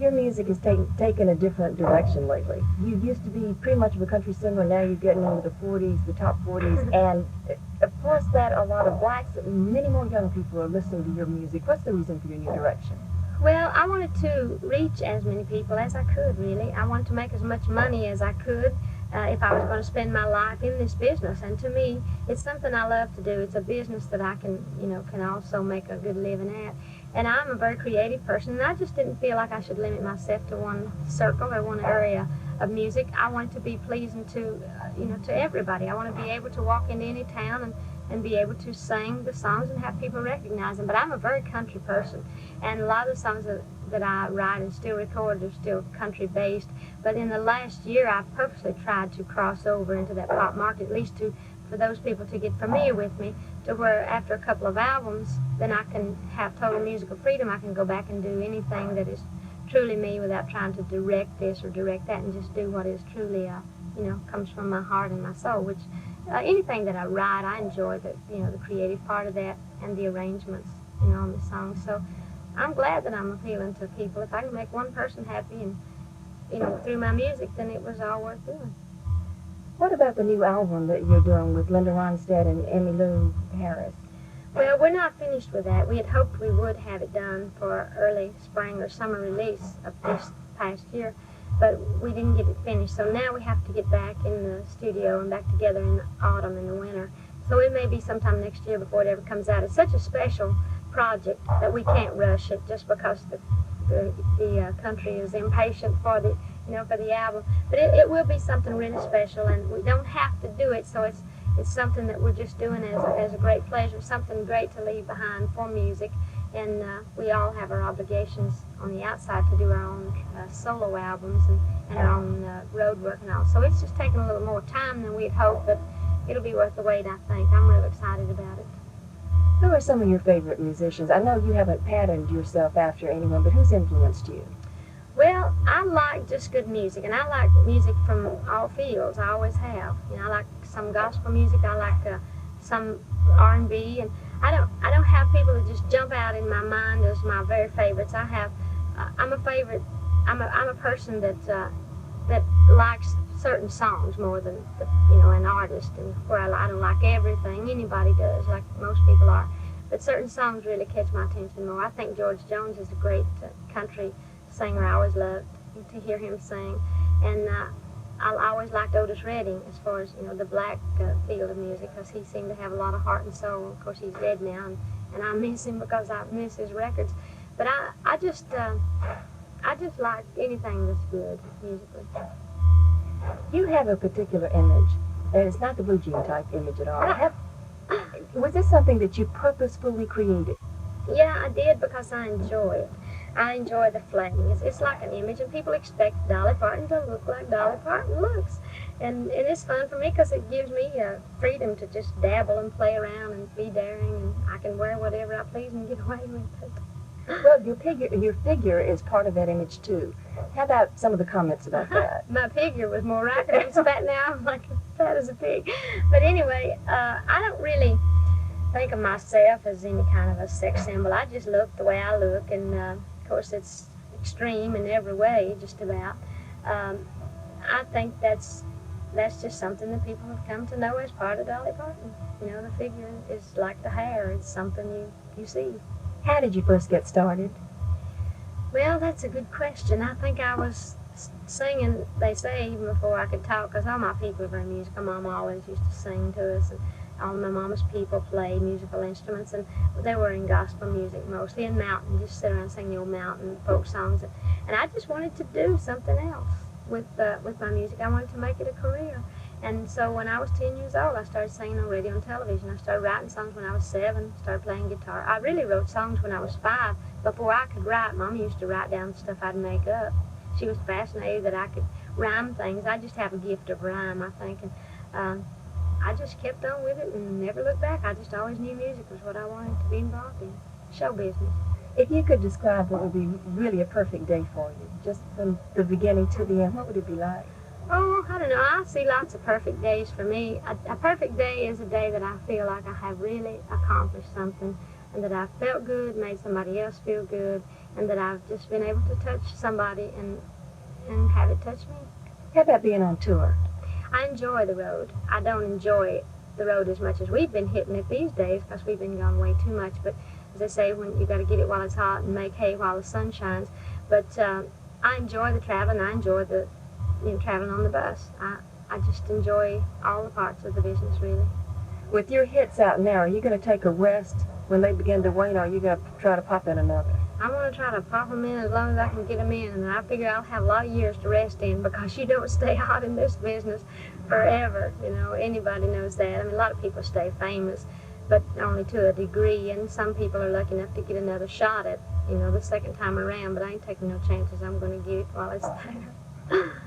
your music has taken a different direction lately. You used to be pretty much of a country singer, now you're getting into the 40s, the top 40s, and plus that, a lot of blacks, many more young people are listening to your music. What's the reason for your new direction? Well, I wanted to reach as many people as I could, really. I wanted to make as much money as I could if I was going to spend my life in this business. And to me, it's something I love to do. It's a business that I can also make a good living at. And I'm a very creative person, and I just didn't feel like I should limit myself to one circle or one area of music. I wanted to be pleasing to, to everybody. I want to be able to walk into any town and be able to sing the songs and have people recognize them. But I'm a very country person, and a lot of the songs that I write and still record are still country based. But in the last year, I've purposely tried to cross over into that pop market, at least for those people to get familiar with me, to where after a couple of albums, then I can have total musical freedom. I can go back and do anything that is truly me without trying to direct this or direct that, and just do what is truly, comes from my heart and my soul, which anything that I write, I enjoy the creative part of that and the arrangements, on the songs. So I'm glad that I'm appealing to people. If I can make one person happy and, through my music, then it was all worth doing. What about the new album that you're doing with Linda Ronstadt and Emmylou Harris? Well, we're not finished with that. We had hoped we would have it done for early spring or summer release of this past year, but we didn't get it finished. So now we have to get back in the studio and back together in the autumn and the winter. So it may be sometime next year before it ever comes out. It's such a special project that we can't rush it just because the country is impatient for the album. But it will be something really special, and we don't have to do it. So it's something that we're just doing as a great pleasure, something great to leave behind for music. And we all have our obligations on the outside to do our own solo albums and our own road work and all. So it's just taking a little more time than we'd hoped, but it'll be worth the wait, I think. I'm real excited about it. Who are some of your favorite musicians? I know you haven't patterned yourself after anyone, but who's influenced you? Well, I like just good music, and I like music from all fields. I always have. I like some gospel music. I like some R&B, and I don't have people that just jump out in my mind as my very favorites. I'm a person that likes certain songs more than an artist, and where I don't like everything. Anybody does, like most people are, but certain songs really catch my attention more. I think George Jones is a great country singer. I always loved to hear him sing, and I always liked Otis Redding as far as the black field of music, because he seemed to have a lot of heart and soul. Of course, he's dead now, and I miss him because I miss his records. But I just like anything that's good musically. You have a particular image, and it's not the blue jean type image at all. Was this something that you purposefully created? Yeah, I did, because I enjoy it. I enjoy the flagging. It's like an image, and people expect Dolly Parton to look like Dolly Parton looks. And it's fun for me because it gives me freedom to just dabble and play around and be daring, and I can wear whatever I please and get away with it. Well, your figure is part of that image too. How about some of the comments about that? My figure was more right. I was fat now. I'm like fat as a pig. But anyway, I don't really think of myself as any kind of a sex symbol. I just look the way I look, and of course it's extreme in every way, just about. I think that's just something that people have come to know as part of Dolly Parton. The figure is like the hair. It's something you see. How did you first get started? Well, that's a good question. I think I was singing, they say, even before I could talk, because all my people are very musical. My mom always used to sing to us, and all my mama's people play musical instruments, and they were in gospel music mostly, and mountain, just sit around and sing the old mountain folk songs. And I just wanted to do something else with my music. I wanted to make it a career. And so when I was 10 years old, I started singing on radio and television. I started writing songs when I was 7, started playing guitar. I really wrote songs when I was 5. Before I could write, Mom used to write down stuff I'd make up. She was fascinated that I could rhyme things. I just have a gift of rhyme, I think. And I just kept on with it and never looked back. I just always knew music was what I wanted to be involved in. Show business. If you could describe what would be really a perfect day for you, just from the beginning to the end, what would it be like? Oh, I don't know. I see lots of perfect days for me. A perfect day is a day that I feel like I have really accomplished something, and that I felt good, made somebody else feel good, and that I've just been able to touch somebody and have it touch me. How about being on tour? I enjoy the road. I don't enjoy the road as much as we've been hitting it these days because we've been gone way too much. But as they say, when you got to get it while it's hot and make hay while the sun shines. But I enjoy the traveling. I enjoy the traveling on the bus. I just enjoy all the parts of the business, really. With your hits out now, are you going to take a rest when they begin to wane, or are you going to try to pop in another? I'm going to try to pop them in as long as I can get them in, and I figure I'll have a lot of years to rest in because you don't stay hot in this business forever. Anybody knows that. I mean, a lot of people stay famous, but only to a degree, and some people are lucky enough to get another shot at, the second time around, but I ain't taking no chances. I'm going to get it while it's there.